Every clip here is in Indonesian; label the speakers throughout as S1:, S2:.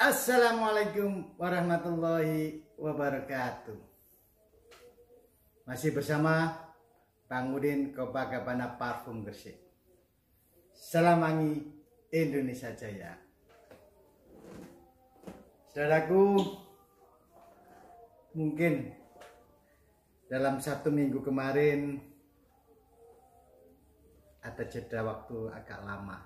S1: Assalamualaikum warahmatullahi wabarakatuh. Masih bersama Bang Udin Copacabana Parfum Gresik. Salam wangi Indonesia Jaya. Saudaraku, mungkin dalam 1 minggu kemarin ada jeda waktu agak lama.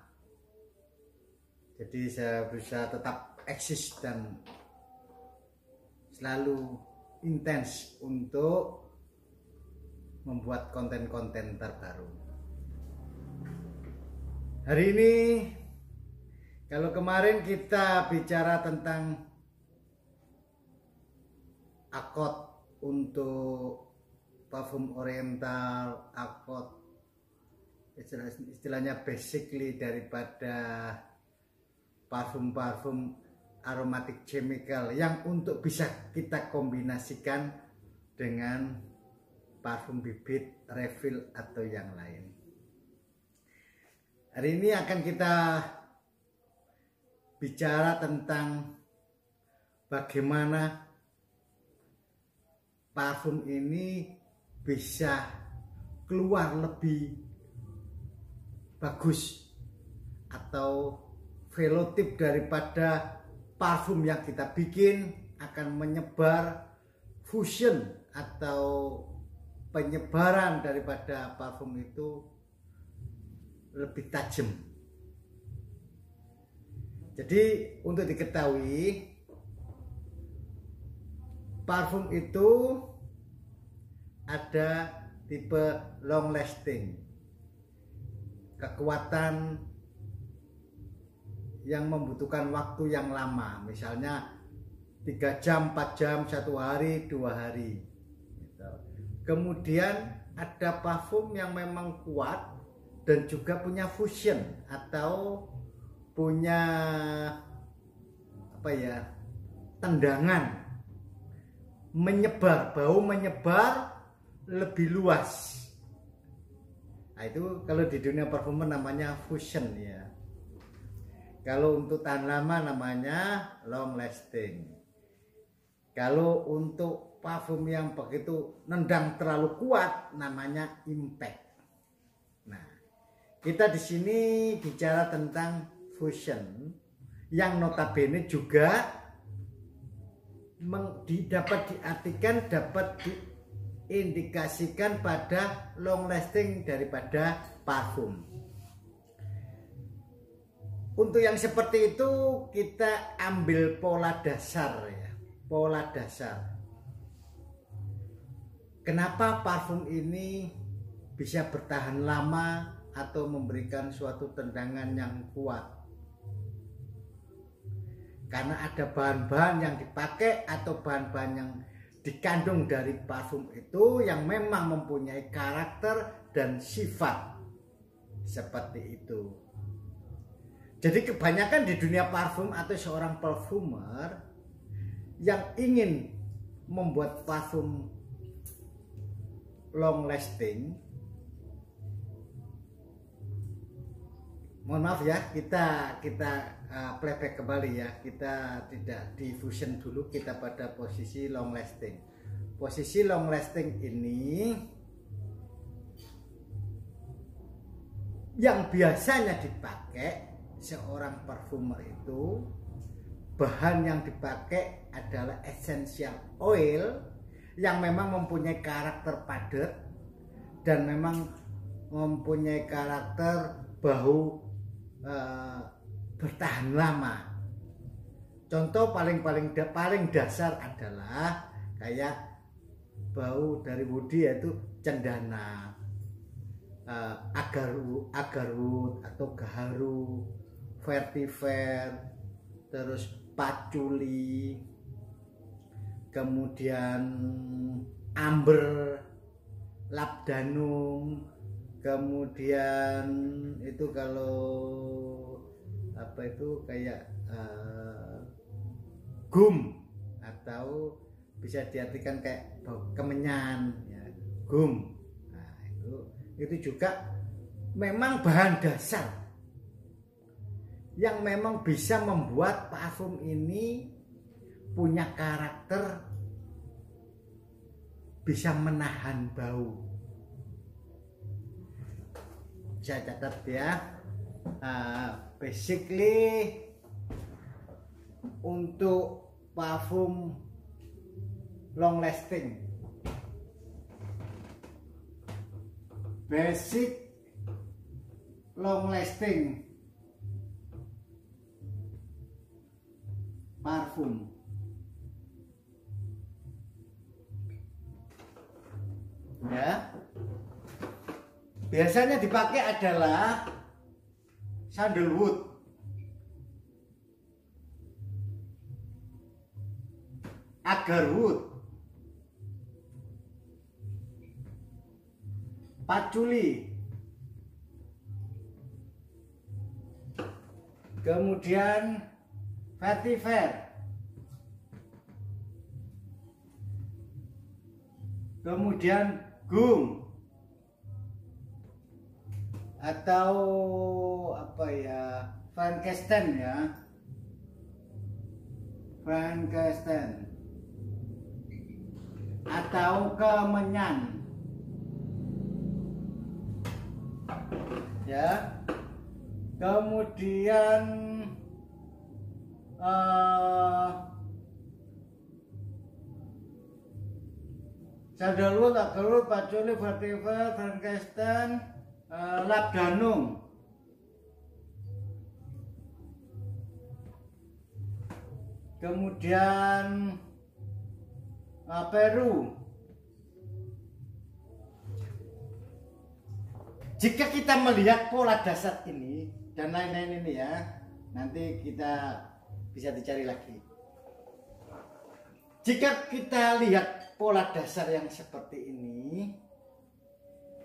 S1: Jadi saya berusaha tetap eksis dan selalu intens untuk membuat konten-konten terbaru. Hari ini, kalau kemarin kita bicara tentang akot untuk parfum oriental, akot istilahnya basically daripada parfum-parfum aromatic chemical yang untuk bisa kita kombinasikan dengan parfum bibit, refill atau yang lain. Hari ini akan kita bicara tentang bagaimana parfum ini bisa keluar lebih bagus atau velotip daripada parfum yang kita bikin akan menyebar, fusion atau penyebaran daripada parfum itu lebih tajam. Jadi untuk diketahui, parfum itu ada tipe long lasting, kekuatan yang membutuhkan waktu yang lama, misalnya 3 jam, 4 jam, 1 hari, 2 hari gitu. Kemudian ada parfum yang memang kuat dan juga punya fusion atau punya tendangan, menyebar, bau menyebar lebih luas. Nah, itu kalau di dunia parfum namanya fusion ya. Kalau untuk tahan lama namanya long lasting. Kalau untuk parfum yang begitu nendang terlalu kuat namanya impact. Nah, kita di sini bicara tentang fusion yang notabene juga dapat diartikan, dapat diindikasikan pada long lasting daripada parfum. Untuk yang seperti itu kita ambil pola dasar ya, pola dasar. Kenapa parfum ini bisa bertahan lama atau memberikan suatu tendangan yang kuat? Karena ada bahan-bahan yang dipakai atau bahan-bahan yang dikandung dari parfum itu yang memang mempunyai karakter dan sifat seperti itu. Jadi kebanyakan di dunia parfum atau seorang parfumer yang ingin membuat parfum long lasting, mohon maaf ya, kita playback kembali ya, kita tidak diffusion dulu, kita pada posisi long lasting. Posisi long lasting ini yang biasanya dipakai seorang parfumer itu, bahan yang dipakai adalah essential oil yang memang mempunyai karakter padat dan memang mempunyai karakter bau bertahan lama. Contoh paling dasar adalah kayak bau dari woody, yaitu cendana, agarwood atau gaharu, vetiver, terus patchouli, kemudian amber, labdanum, kemudian itu kalau kayak gum atau bisa diartikan kayak bau kemenyan ya, gum. Nah, itu juga memang bahan dasar yang memang bisa membuat parfum ini punya karakter bisa menahan bau. Saya catat ya, basically untuk parfum long lasting, basic long lasting parfum ya, biasanya dipakai adalah sandalwood, agarwood, patchouli, kemudian vetiver, kemudian gum atau apa ya, Frankenstein ya, Frankenstein atau kemenyan ya, kemudian sandalwood, agarwood, patchouli, vetiver, Frankenstein, labdanum, kemudian Peru. Jika kita melihat pola dasar ini dan lain-lain ini ya, nanti kita bisa dicari lagi. Jika kita lihat pola dasar yang seperti ini,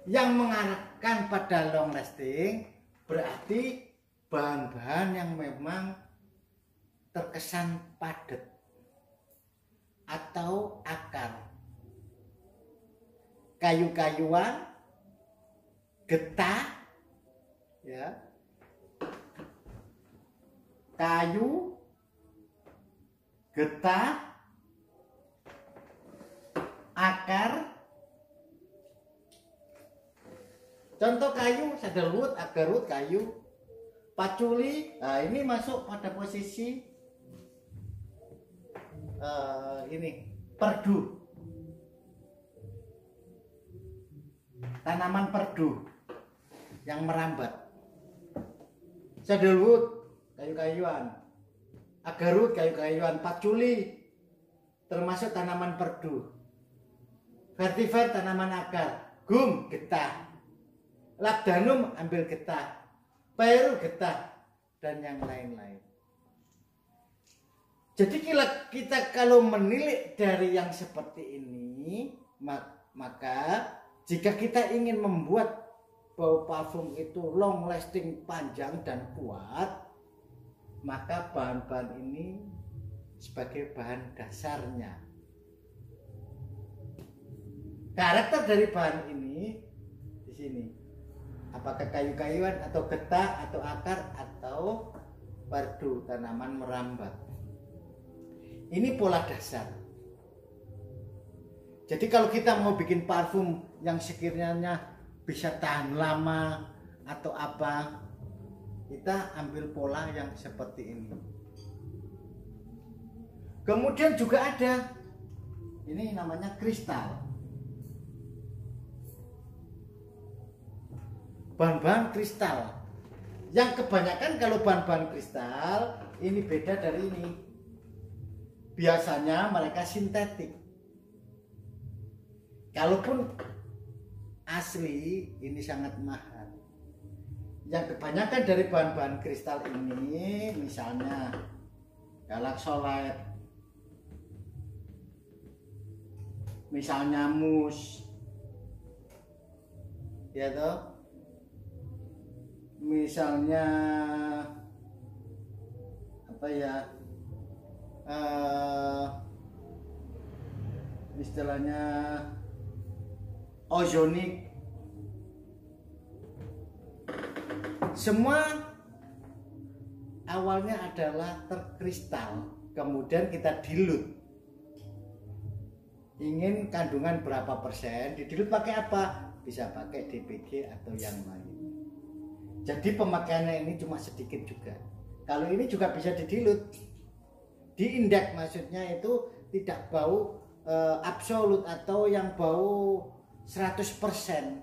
S1: yang mengarahkan pada long lasting, berarti bahan-bahan yang memang terkesan padat atau akar, kayu-kayuan, getah, ya, kayu, getah, akar. Contoh kayu, sandalwood, agarwood, kayu, patchouli. Nah, ini masuk pada posisi ini perdu, tanaman perdu yang merambat. Sandalwood, kayu-kayuan, agarwood, kayu-kayuan, patchouli termasuk tanaman perdu, vetiver tanaman akar, gum getah, labdanum ambil getah, Peru getah, dan yang lain-lain. Jadi kita kalau menilik dari yang seperti ini, maka jika kita ingin membuat bau parfum itu long lasting, panjang dan kuat, maka bahan-bahan ini sebagai bahan dasarnya. Karakter dari bahan ini di sini, apakah kayu-kayuan atau getah atau akar atau perdu tanaman merambat. Ini pola dasar. Jadi kalau kita mau bikin parfum yang sekiranya bisa tahan lama atau apa, kita ambil pola yang seperti ini. Kemudian juga ada, ini namanya kristal. Bahan-bahan kristal. Yang kebanyakan kalau bahan-bahan kristal ini beda dari ini. Biasanya mereka sintetik. Kalaupun asli ini sangat mahal. Yang kebanyakan dari bahan-bahan kristal ini misalnya galaxolite, misalnya mus, ya toh, misalnya apa ya, istilahnya ozonik, semua awalnya adalah terkristal, kemudian kita dilute. Ingin kandungan berapa persen, didilut pakai apa? Bisa pakai DPG atau yang lain. Jadi pemakaiannya ini cuma sedikit juga. Kalau ini juga bisa didilut, diindeks, maksudnya itu tidak bau absolut atau yang bau 100%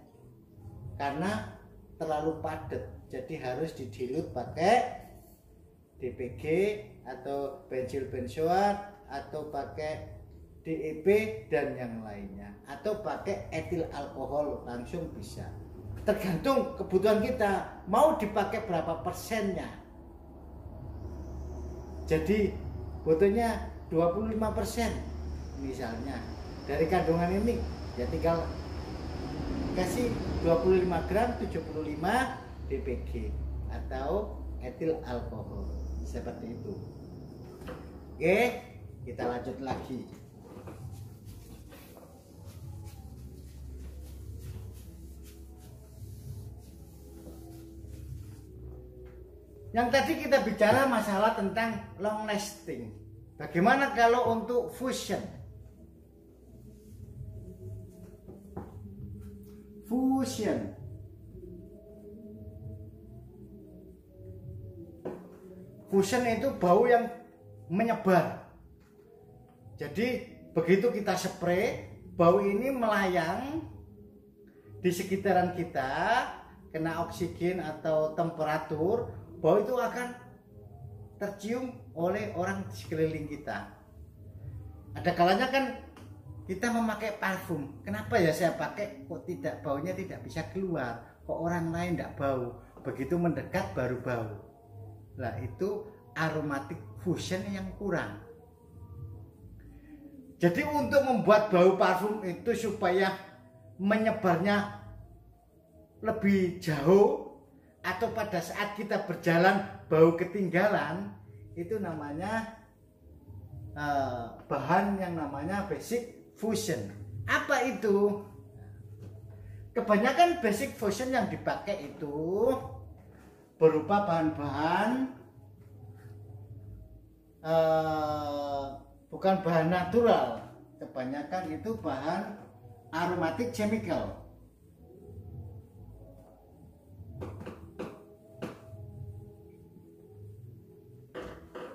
S1: karena terlalu padat. Jadi harus didilut pakai DPG atau bensil benzoat atau pakai DEP dan yang lainnya, atau pakai etil alkohol langsung bisa. Tergantung kebutuhan kita mau dipakai berapa persennya. Jadi butuhnya 25% misalnya dari kandungan ini, ya tinggal kasih 25 gram 75 DPG atau etil alkohol seperti itu. Oke, kita lanjut lagi. Yang tadi kita bicara masalah tentang long lasting. Bagaimana kalau untuk fusion? Fusion. Fusion itu bau yang menyebar. Jadi begitu kita spray, bau ini melayang di sekitaran kita, kena oksigen atau temperatur, bau itu akan tercium oleh orang di sekeliling kita. Ada kalanya kan kita memakai parfum, kenapa ya saya pakai kok tidak, baunya tidak bisa keluar, kok orang lain tidak bau, begitu mendekat baru bau. Nah itu aromatic fusion yang kurang. Jadi untuk membuat bau parfum itu supaya menyebarnya lebih jauh, atau pada saat kita berjalan bau ketinggalan, itu namanya bahan yang namanya basic fusion. Apa itu? Kebanyakan basic fusion yang dipakai itu berupa bahan-bahan bukan bahan natural, kebanyakan itu bahan aromatic chemical.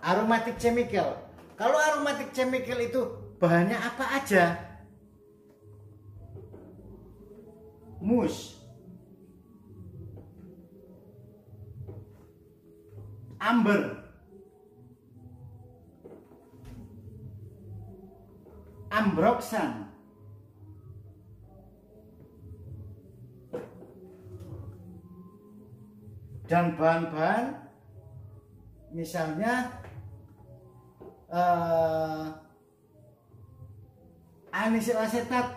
S1: Aromatic chemical. Kalau aromatic chemical itu bahannya apa aja? Mus, amber, ambroxan, dan bahan-bahan misalnya anisil asetat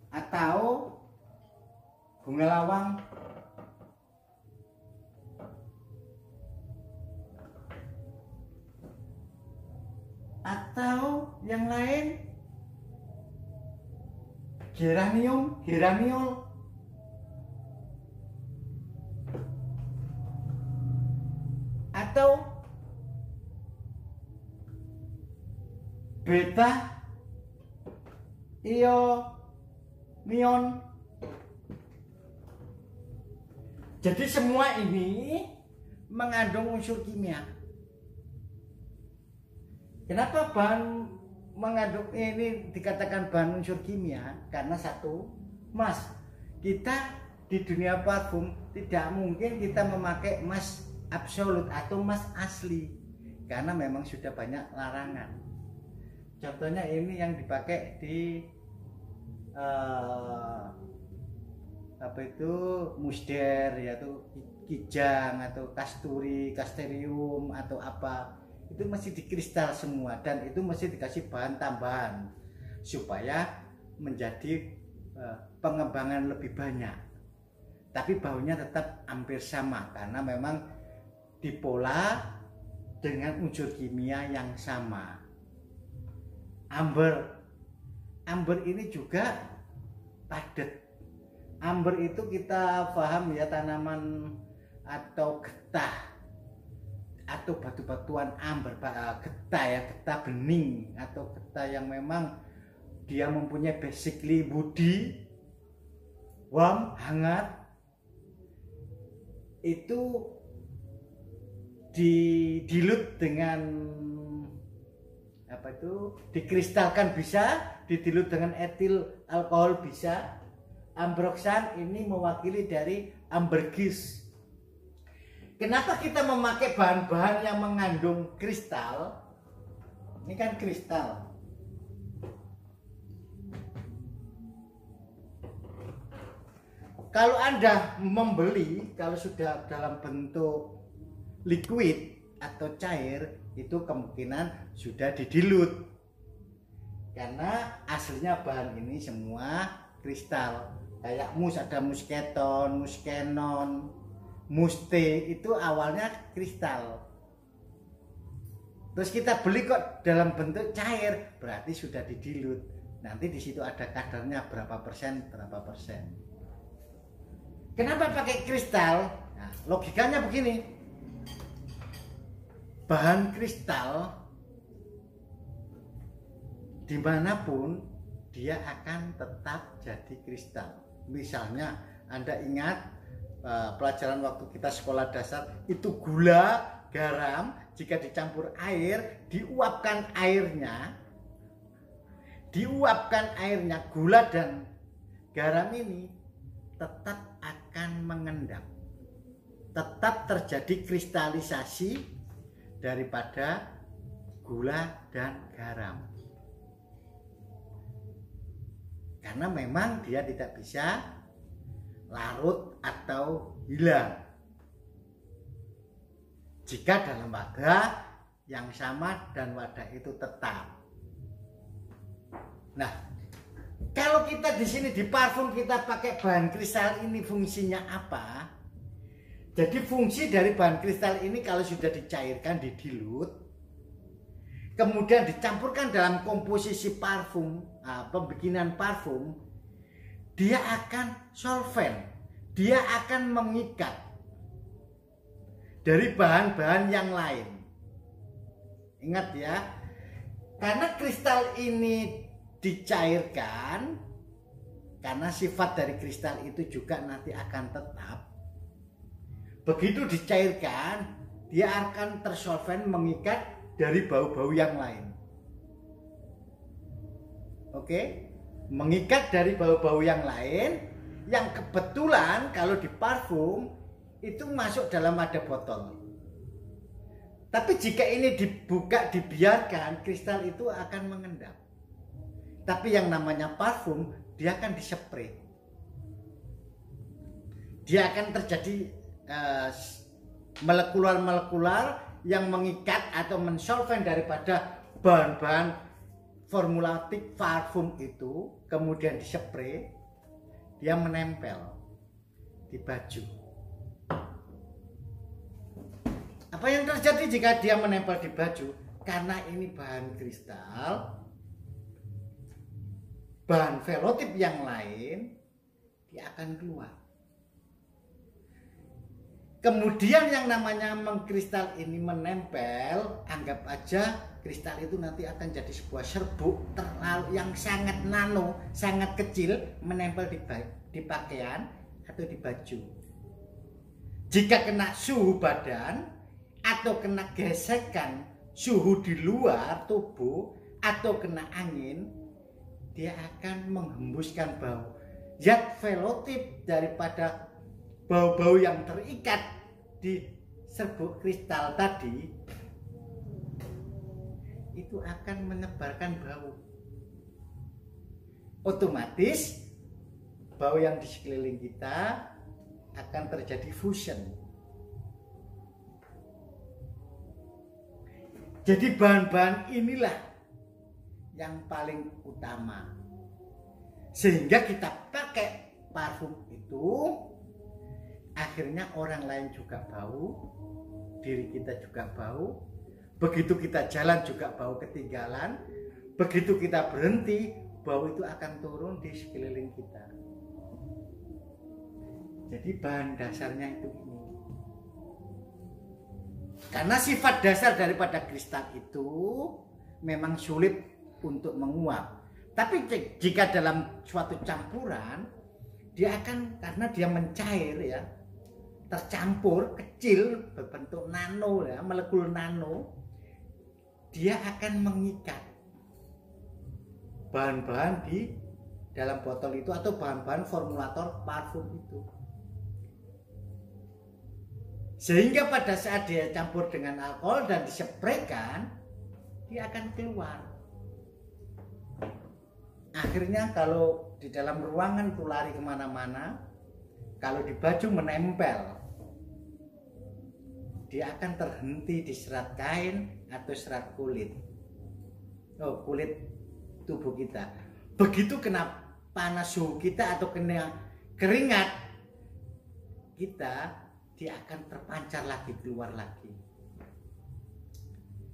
S1: atau bunga lawang atau yang lain, geranium, geraniol, atau beta ionion. Jadi semua ini mengandung unsur kimia. Kenapa bahan mengandung ini dikatakan bahan unsur kimia? Karena satu, Mas, kita di dunia parfum tidak mungkin kita memakai emas absolut atau emas asli, karena memang sudah banyak larangan. Contohnya ini yang dipakai di apa itu, musder, yaitu kijang atau kasturi, kasterium atau apa, itu masih dikristal semua, dan itu masih dikasih bahan tambahan supaya menjadi pengembangan lebih banyak, tapi baunya tetap hampir sama karena memang dipola dengan unsur kimia yang sama. Amber ini juga padat, Amber itu kita paham ya, tanaman atau getah atau batu-batuan amber, getah ya, getah bening atau getah yang memang dia mempunyai basically woody, warm, hangat. Itu didilut dengan apa itu, dikristalkan bisa, didilut dengan etil alkohol bisa. Ambroxan ini mewakili dari ambergris. Kenapa kita memakai bahan-bahan yang mengandung kristal? Ini kan kristal. Kalau Anda membeli, kalau sudah dalam bentuk liquid atau cair, itu kemungkinan sudah didilut. Karena aslinya bahan ini semua kristal. Kayak mus, ada musketon, muskenon, muste, itu awalnya kristal. Terus kita beli kok dalam bentuk cair, berarti sudah didilut. Nanti di situ ada kadarnya berapa persen, berapa persen. Kenapa pakai kristal? Nah, logikanya begini. Bahan kristal dimanapun dia akan tetap jadi kristal. Misalnya Anda ingat pelajaran waktu kita sekolah dasar, itu gula, garam, jika dicampur air, diuapkan airnya, gula dan garam ini tetap akan mengendap, tetap terjadi kristalisasi daripada gula dan garam, karena memang dia tidak bisa larut atau hilang jika dalam wadah yang sama dan wadah itu tetap. Nah, kalau kita di sini di parfum kita pakai bahan kristal ini, fungsinya apa? Jadi fungsi dari bahan kristal ini kalau sudah dicairkan, didilut, kemudian dicampurkan dalam komposisi parfum, pembikinan parfum, dia akan solvent, dia akan mengikat dari bahan-bahan yang lain. Ingat ya, karena kristal ini dicairkan, karena sifat dari kristal itu juga nanti akan tetap. Begitu dicairkan, dia akan tersolvent, mengikat dari bau-bau yang lain. Oke, mengikat dari bau-bau yang lain, yang kebetulan kalau di parfum itu masuk dalam wadah botol. Tapi jika ini dibuka, dibiarkan, kristal itu akan mengendap. Tapi yang namanya parfum, dia akan dispray. Dia akan terjadi molekular-molekular yang mengikat atau mensolvent daripada bahan-bahan formulatik parfum itu, kemudian dispray, dia menempel di baju. Apa yang terjadi jika dia menempel di baju? Karena ini bahan kristal, bahan velotip yang lain, dia akan keluar. Kemudian yang namanya mengkristal ini menempel, anggap aja kristal itu nanti akan jadi sebuah serbuk terlalu yang sangat nano, sangat kecil, menempel di pakaian atau di baju. Jika kena suhu badan atau kena gesekan suhu di luar tubuh atau kena angin, dia akan menghembuskan bau. Zat velotip daripada bau-bau yang terikat di serbuk kristal tadi itu akan menyebarkan bau. Otomatis bau yang di sekeliling kita akan terjadi fusion. Jadi bahan-bahan inilah yang paling utama. Sehingga kita pakai parfum itu, akhirnya orang lain juga bau, diri kita juga bau. Begitu kita jalan juga bau ketinggalan. Begitu kita berhenti, bau itu akan turun di sekeliling kita. Jadi bahan dasarnya itu ini. Karena sifat dasar daripada kristal itu memang sulit untuk menguap. Tapi jika dalam suatu campuran, dia akan, karena dia mencair ya, tercampur kecil berbentuk nano ya, molekul nano, dia akan mengikat bahan-bahan di dalam botol itu atau bahan-bahan formulator parfum itu. Sehingga pada saat dia campur dengan alkohol dan dispraykan, dia akan keluar. Akhirnya kalau di dalam ruangan itu lari kemana-mana, kalau di baju menempel, dia akan terhenti di serat kain atau serat kulit. Oh, kulit tubuh kita. Begitu kena panas suhu kita atau kena keringat kita, dia akan terpancar lagi, keluar lagi.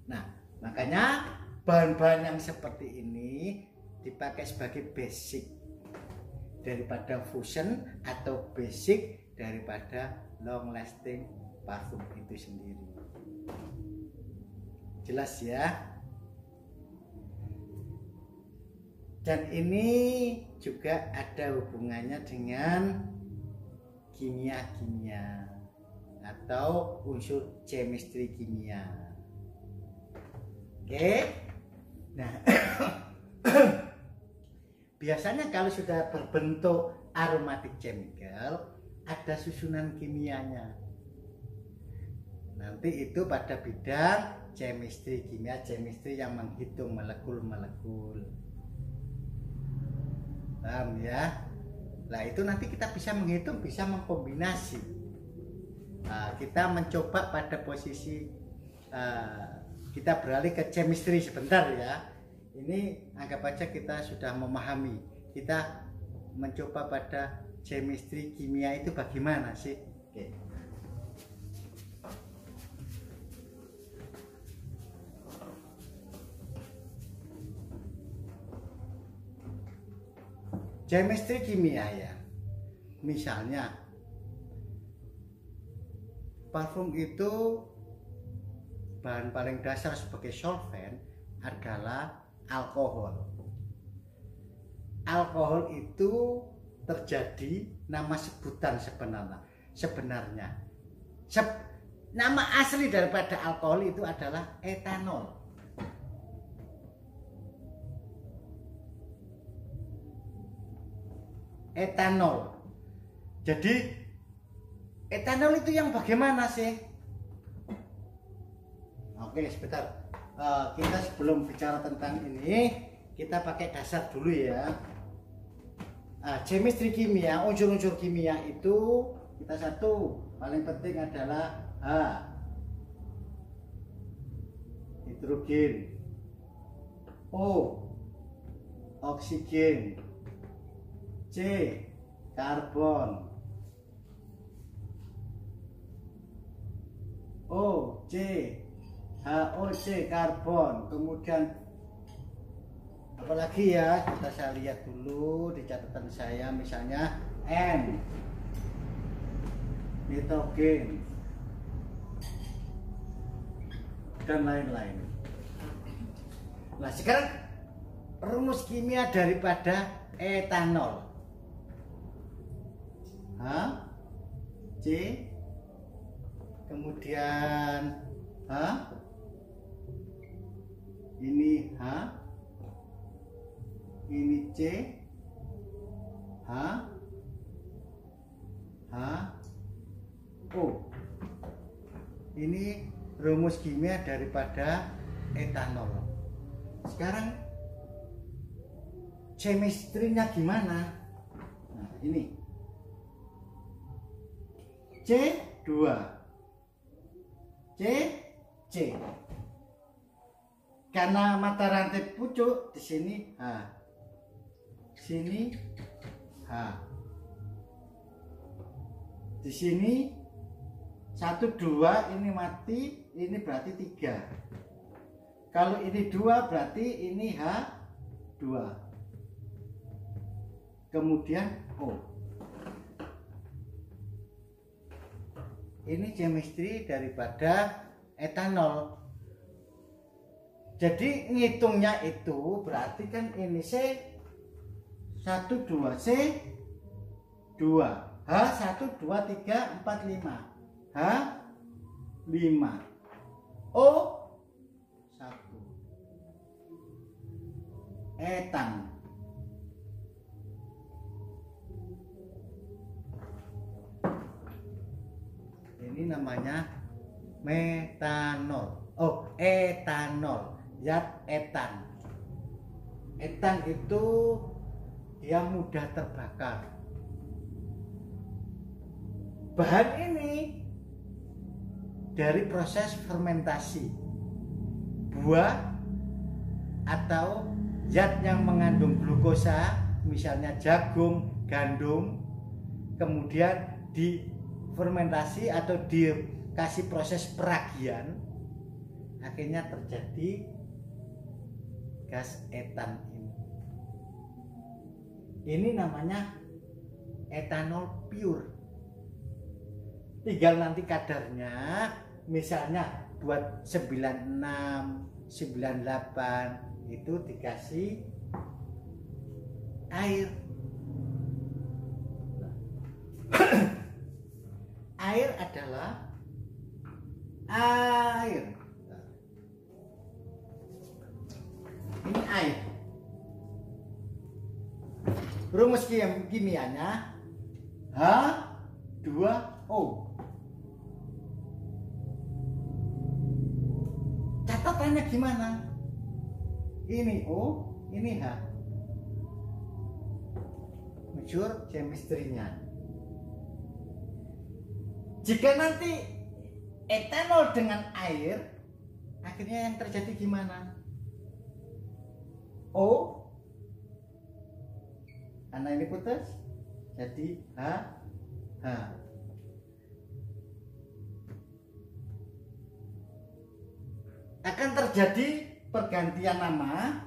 S1: Nah, makanya bahan-bahan yang seperti ini dipakai sebagai basic daripada fusion atau basic daripada long lasting parfum itu sendiri. Jelas ya? Dan ini juga ada hubungannya dengan kimia-kimia atau unsur chemistry kimia. Oke. Nah, biasanya kalau sudah berbentuk aromatic chemical, ada susunan kimianya. Nanti itu pada bidang chemistry kimia, chemistry yang menghitung molekul-molekul. Paham ya? Nah, itu nanti kita bisa menghitung, bisa mengkombinasi. Nah, kita mencoba pada posisi kita beralih ke chemistry sebentar ya. Ini anggap aja kita sudah memahami. Kita mencoba pada chemistry kimia itu bagaimana sih? Oke. Chemistry kimia ya. Misalnya parfum itu bahan paling dasar sebagai solvent adalah alkohol. Alkohol itu terjadi nama sebutan sebenarnya. Nama asli daripada alkohol itu adalah etanol. Etanol. Jadi etanol itu yang bagaimana sih? Oke, sebentar. Kita sebelum bicara tentang ini, kita pakai dasar dulu ya. Chemistry kimia, unsur-unsur kimia itu kita satu paling penting adalah H, hidrogen, O, oksigen, C, karbon, O, C, HOC, karbon. Kemudian apalagi ya, saya lihat dulu di catatan saya, misalnya N, nitrogen, dan lain-lain. Nah, sekarang rumus kimia daripada etanol. H, C, kemudian H, ini H, ini C, H, H, O. Ini rumus kimia daripada etanol. Sekarang chemistry-nya gimana? Nah, ini C2, C. Karena mata rantai pucuk di sini H, sini H, di sini 1 2, ini mati, ini berarti 3. Kalau ini 2 berarti ini H2. Kemudian O. ini chemistry daripada etanol. Jadi ngitungnya itu berarti kan ini C1 2 C2 H1 2 3 4 5 H5 O1 etan. Ini namanya metanol. Etanol. Zat etan. Etan itu dia mudah terbakar. Bahan ini dari proses fermentasi buah atau zat yang mengandung glukosa, misalnya jagung, gandum, kemudian difermentasi atau dikasih proses peragian, akhirnya terjadi gas etan ini. Ini namanya etanol pure. Tinggal nanti kadarnya, misalnya buat 96, 98 itu dikasih air. Air adalah air. Ini air. Rumus kimianya H2O. Catatannya gimana? Ini O, ini H. Unsur chemistry-nya. Jika nanti etanol dengan air, akhirnya yang terjadi gimana? O, karena ini putus, jadi H. Akan terjadi pergantian nama,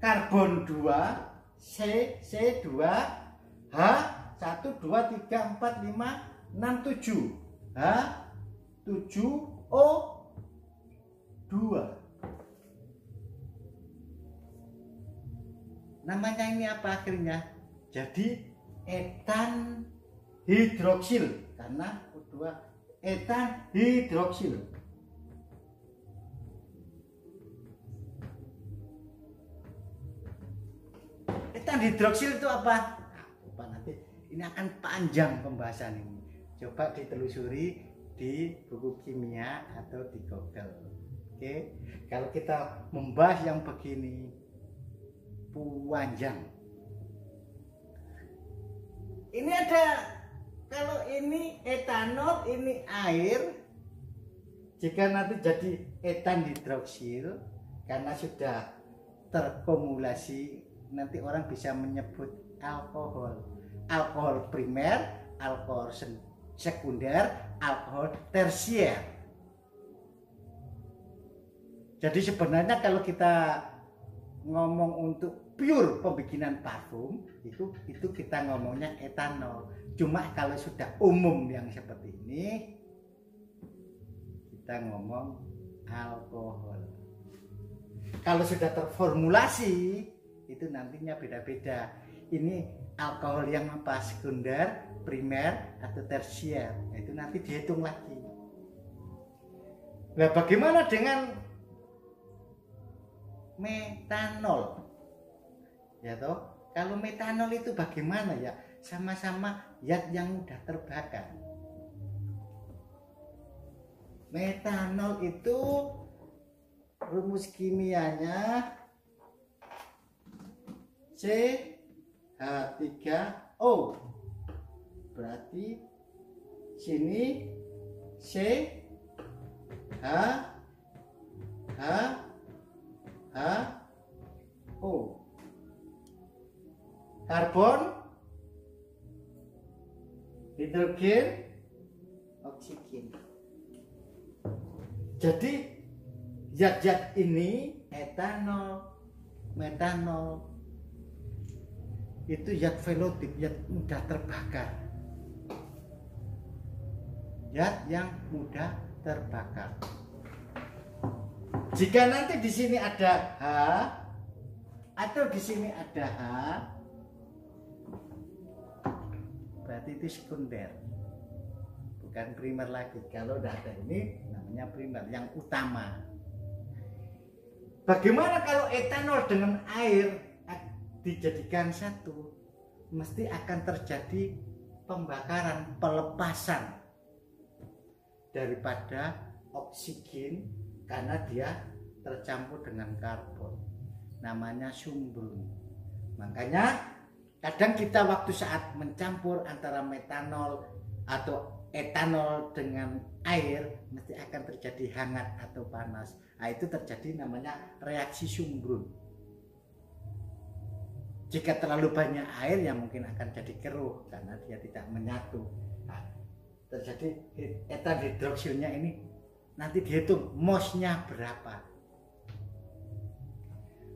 S1: karbon 2 C2 H 1 2 3 4 5 6 7 H 7 O 2. Namanya ini apa akhirnya? Jadi etan hidroksil, karena O2 etan hidroksil. Etan hidroksil itu apa? Nah, nanti ini akan panjang pembahasan ini. Coba ditelusuri di buku kimia atau di Google. Oke, kalau kita membahas yang begini panjang. Ini ada, kalau ini etanol, ini air. Jika nanti jadi etan hidroksil, karena sudah terkumulasi, nanti orang bisa menyebut alkohol. Alkohol primer, alkohol sekunder, alkohol tersier. Jadi sebenarnya kalau kita ngomong untuk pure pembikinan parfum, itu kita ngomongnya etanol. Cuma kalau sudah umum yang seperti ini, kita ngomong alkohol. Kalau sudah terformulasi, itu nantinya beda-beda. Ini alkohol yang apa? Sekunder, primer, atau tersier. Nah, itu nanti dihitung lagi. Nah, bagaimana dengan metanol? Ya toh, kalau metanol itu bagaimana ya? Sama-sama zat yang mudah terbakar. Metanol itu rumus kimianya CH3O. Berarti sini CH2O. Karbon, hidrogen, oksigen. Jadi zat-zat ini etanol, metanol itu zat velotip, zat mudah terbakar. zat yang mudah terbakar. Jika nanti di sini ada H atau di sini ada H, berarti itu sekunder, bukan primer lagi. Kalau udah ada ini namanya primer, yang utama. Bagaimana kalau etanol dengan air dijadikan satu? Mesti akan terjadi pembakaran, pelepasan daripada oksigen karena dia tercampur dengan karbon, namanya sumbrun. Makanya kadang kita waktu saat mencampur antara metanol atau etanol dengan air mesti akan terjadi hangat atau panas. Nah, itu terjadi namanya reaksi sumbrun. Jika terlalu banyak air ya mungkin akan jadi keruh karena dia tidak menyatu. Nah, terjadi etan hidroksilnya ini nanti dihitung mosnya berapa.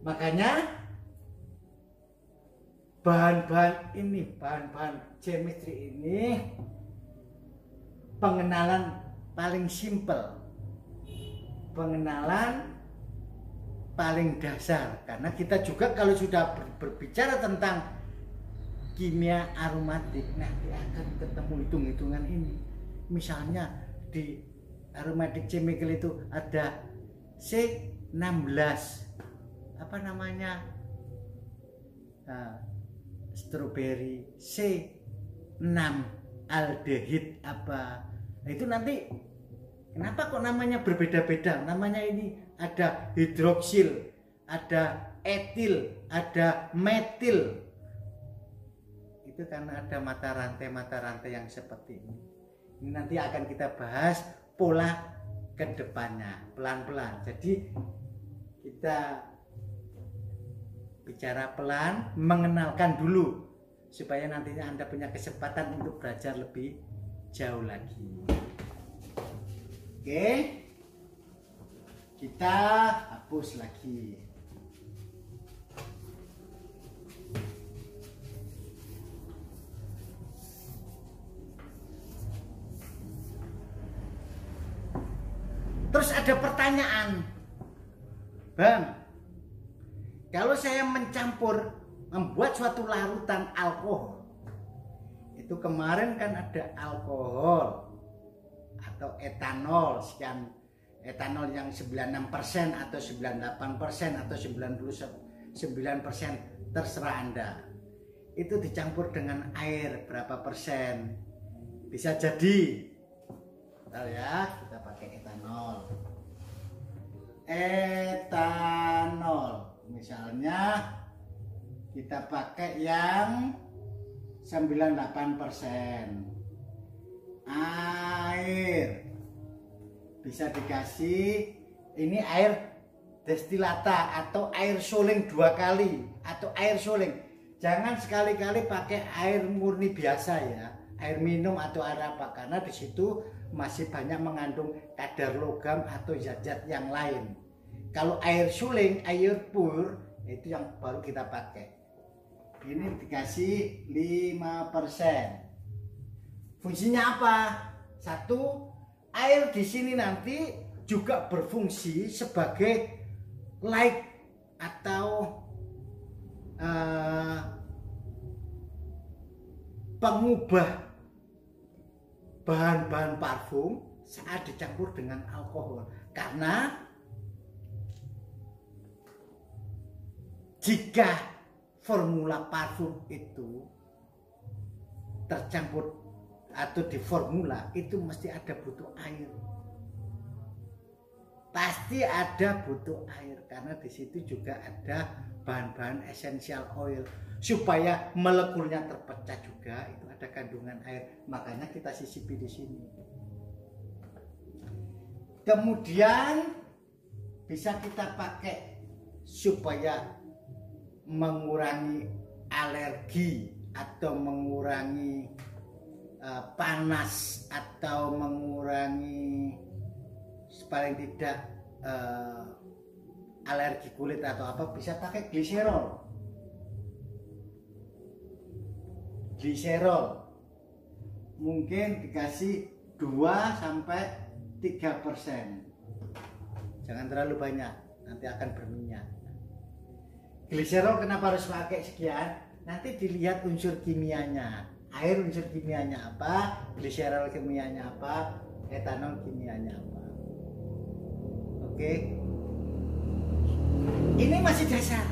S1: Makanya bahan-bahan ini, bahan-bahan chemistry ini pengenalan paling simpel, pengenalan paling dasar. Karena kita juga kalau sudah berbicara tentang kimia aromatik nanti akan ketemu hitung-hitungan ini. Misalnya di aromatic chemical itu ada C16 apa namanya, strawberry, C6 aldehid apa. Nah, itu nanti kenapa kok namanya berbeda-beda? Namanya ini ada hidroksil, ada etil, ada metil. Itu karena ada mata rantai yang seperti ini. Ini nanti akan kita bahas pola ke depannya pelan-pelan. Jadi kita bicara pelan, mengenalkan dulu supaya nantinya Anda punya kesempatan untuk belajar lebih jauh lagi. Oke, kita hapus lagi. Terus ada pertanyaan, Bang, kalau saya membuat suatu larutan alkohol, itu kemarin kan ada alkohol atau etanol sekian, etanol yang 96% atau 98% atau 99%, terserah Anda. Itu dicampur dengan air berapa persen? Bisa jadi, bentar ya, kita pakai etanol. Misalnya kita pakai yang 98%. Air bisa dikasih, ini air destilata atau air suling 2 kali atau air suling. Jangan sekali-kali pakai air murni biasa ya, air minum atau air apa, karena di situ masih banyak mengandung kadar logam atau zat-zat yang lain. Kalau air suling, air pur, itu yang baru kita pakai. Ini dikasih 5%. Fungsinya apa? Satu, air di sini nanti juga berfungsi sebagai light atau pengubah bahan-bahan parfum saat dicampur dengan alkohol. Karena jika formula parfum itu tercampur atau di formula itu mesti ada butuh air. Pasti ada butuh air karena di situ juga ada bahan-bahan essential oil. Supaya molekulnya terpecah juga itu ada kandungan air. Makanya kita sisipi di sini. Kemudian bisa kita pakai supaya mengurangi alergi atau mengurangi panas atau mengurangi paling tidak alergi kulit atau apa, bisa pakai gliserol. Gliserol mungkin dikasih 2-3%. Jangan terlalu banyak, nanti akan berminyak. Gliserol kenapa harus pakai sekian? Nanti dilihat unsur kimianya. Air unsur kimianya apa, gliserol kimianya apa, etanol kimianya apa. Oke. Ini masih dasar.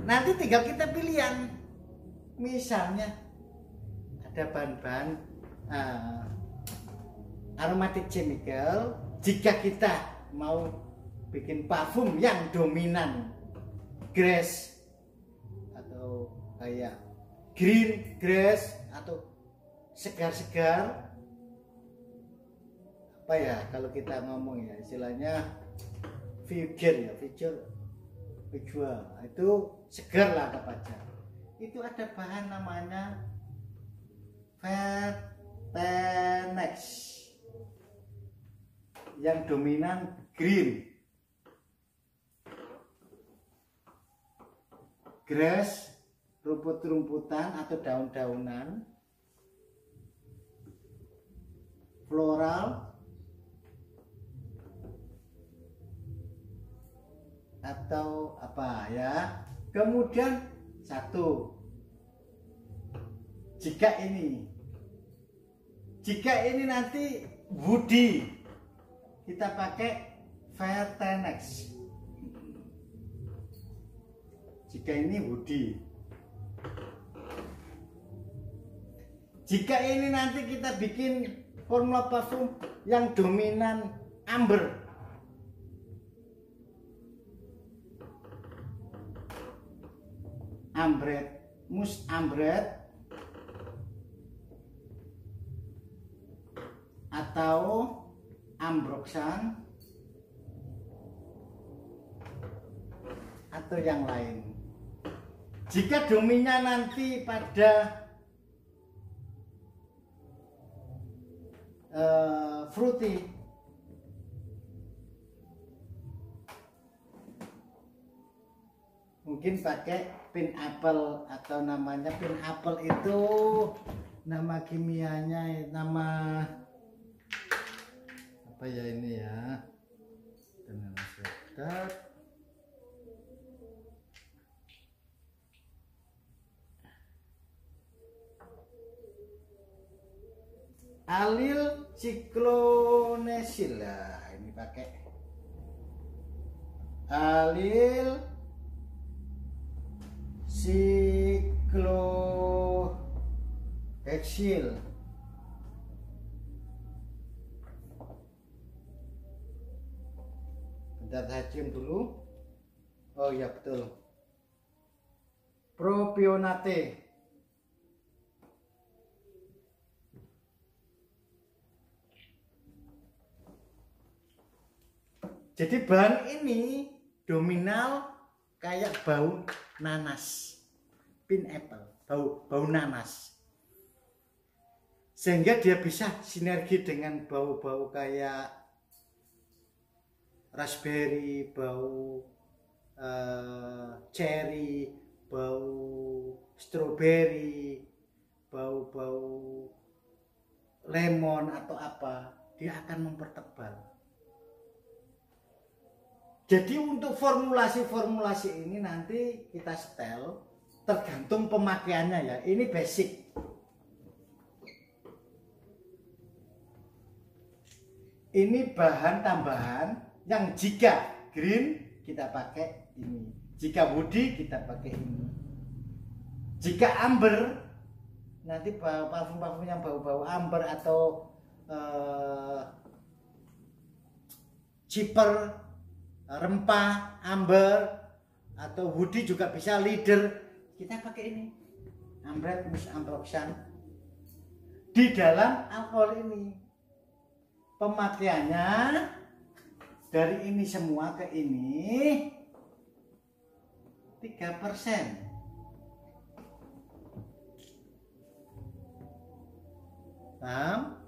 S1: Nanti tinggal kita pilihan. Misalnya ada bahan-bahan aromatic chemical. Jika kita mau bikin parfum yang dominan grass atau kayak green grass atau segar-segar, apa ya kalau kita ngomong ya istilahnya future ya, visual itu segar lah apa aja. Itu ada bahan namanya Vertenex yang dominan green grass, rumput-rumputan atau daun-daunan, floral atau apa ya. Kemudian satu, jika ini nanti woody, kita pakai Vertenex. Jika ini woody. Jika ini nanti kita bikin formula parfum yang dominan amber, ambret, mus ambret atau ambroxan atau yang lain. Jika dominan nanti pada fruity, mungkin pakai pineapple atau namanya pineapple itu nama kimianya, nama apa ya ini ya, dengan sedap. Alil ciklonesil lah, ini pakai alil sikloheksil. Bentar saya cium dulu. Oh ya betul, propionate. Jadi bahan ini dominal kayak bau nanas, pineapple, bau nanas, sehingga dia bisa sinergi dengan bau-bau kayak raspberry, bau cherry, bau strawberry, bau-bau lemon atau apa, dia akan mempertebal. Jadi untuk formulasi ini nanti kita setel tergantung pemakaiannya ya. Ini basic. Ini bahan tambahan yang jika green kita pakai ini. Jika woody kita pakai ini. Jika amber nanti parfum-parfum yang bau-bau amber atau ciper, rempah, amber atau woody juga bisa, leader, kita pakai ini ambret mus ambroxan di dalam alkohol ini. Pemakaiannya dari ini semua ke ini 3%. Paham?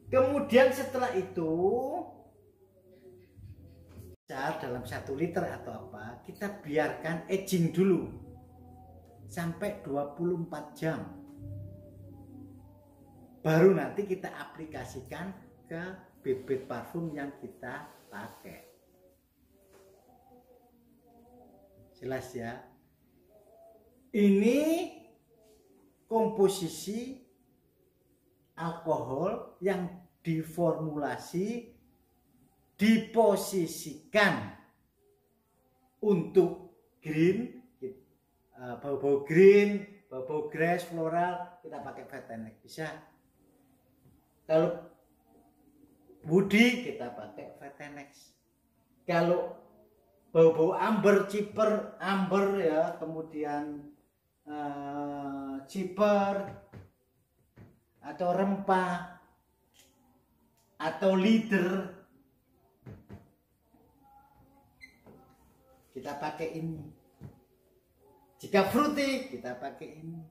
S1: Kemudian setelah itu dalam 1 liter atau apa, kita biarkan aging dulu sampai 24 jam. baru nanti kita aplikasikan ke bibit parfum yang kita pakai. Jelas ya. Ini komposisi alkohol yang diformulasi, diposisikan untuk green, bau-bau green, bau-bau grass, floral, kita pakai Vatenex bisa. Kalau woody kita pakai Vatenex. Kalau bau-bau amber, ciper, amber ya, kemudian ciper atau rempah atau lider, kita pakai ini. Jika fruity kita pakai ini,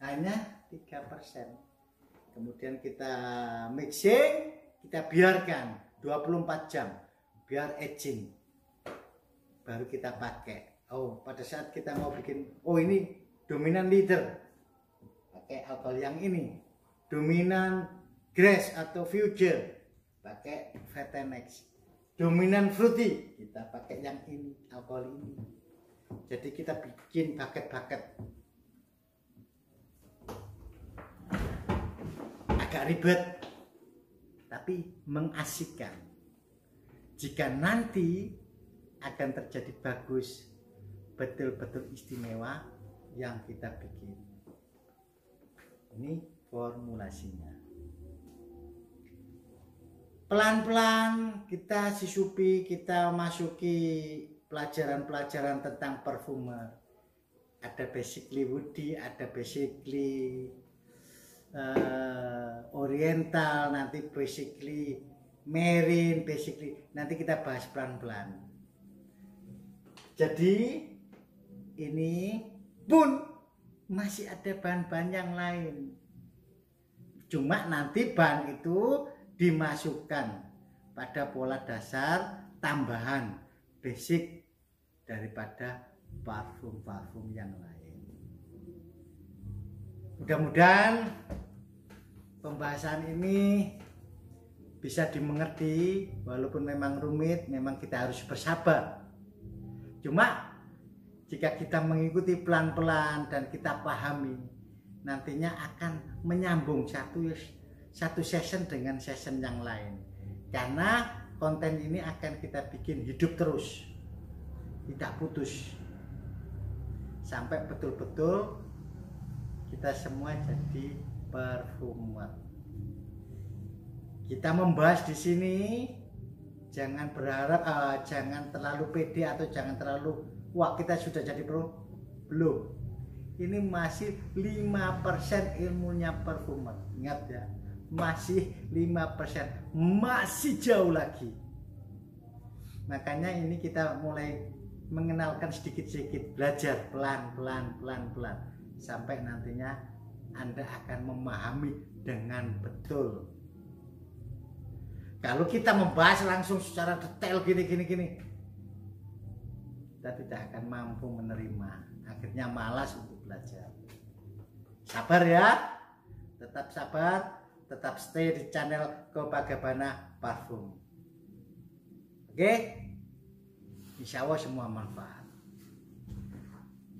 S1: hanya 3%. Kemudian kita mixing, kita biarkan 24 jam biar aging, baru kita pakai. Oh, pada saat kita mau bikin, oh ini dominan leader, pakai alkohol yang ini. Dominan grass atau future, pakai Vatenex. Dominan fruity, kita pakai yang ini, alkohol ini. Jadi kita bikin paket-paket. Agak ribet, tapi mengasyikkan. Jika nanti akan terjadi bagus, betul-betul istimewa yang kita bikin. Ini formulasinya. Pelan-pelan kita sisupi, kita masuki pelajaran-pelajaran tentang parfumer. Ada basically woody, ada basically oriental, nanti basically marine, basically nanti kita bahas pelan-pelan. Jadi ini pun masih ada bahan-bahan yang lain. Cuma nanti bahan itu dimasukkan pada pola dasar tambahan basic daripada parfum-parfum yang lain. Mudah-mudahan pembahasan ini bisa dimengerti, walaupun memang rumit, memang kita harus bersabar. Cuma jika kita mengikuti pelan-pelan dan kita pahami, nantinya akan menyambung satu session dengan session yang lain. Karena konten ini akan kita bikin hidup terus, tidak putus, sampai betul-betul kita semua jadi parfumer. Kita membahas di sini, jangan berharap, jangan terlalu pede atau jangan terlalu, wah kita sudah jadi pro. Belum. Ini masih 5% ilmunya parfumer. Ingat ya, masih 5%, masih jauh lagi. Makanya ini kita mulai mengenalkan sedikit-sedikit, belajar pelan-pelan sampai nantinya Anda akan memahami dengan betul. Kalau kita membahas langsung secara detail gini, kita tidak akan mampu menerima. Akhirnya malas untuk belajar. Sabar ya, tetap sabar, tetap stay di channel Kopagabana Parfum. Oke, insya Allah semua manfaat.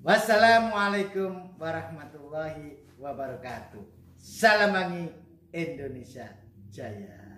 S1: Wassalamualaikum warahmatullahi wabarakatuh. Salam wangi Indonesia Jaya.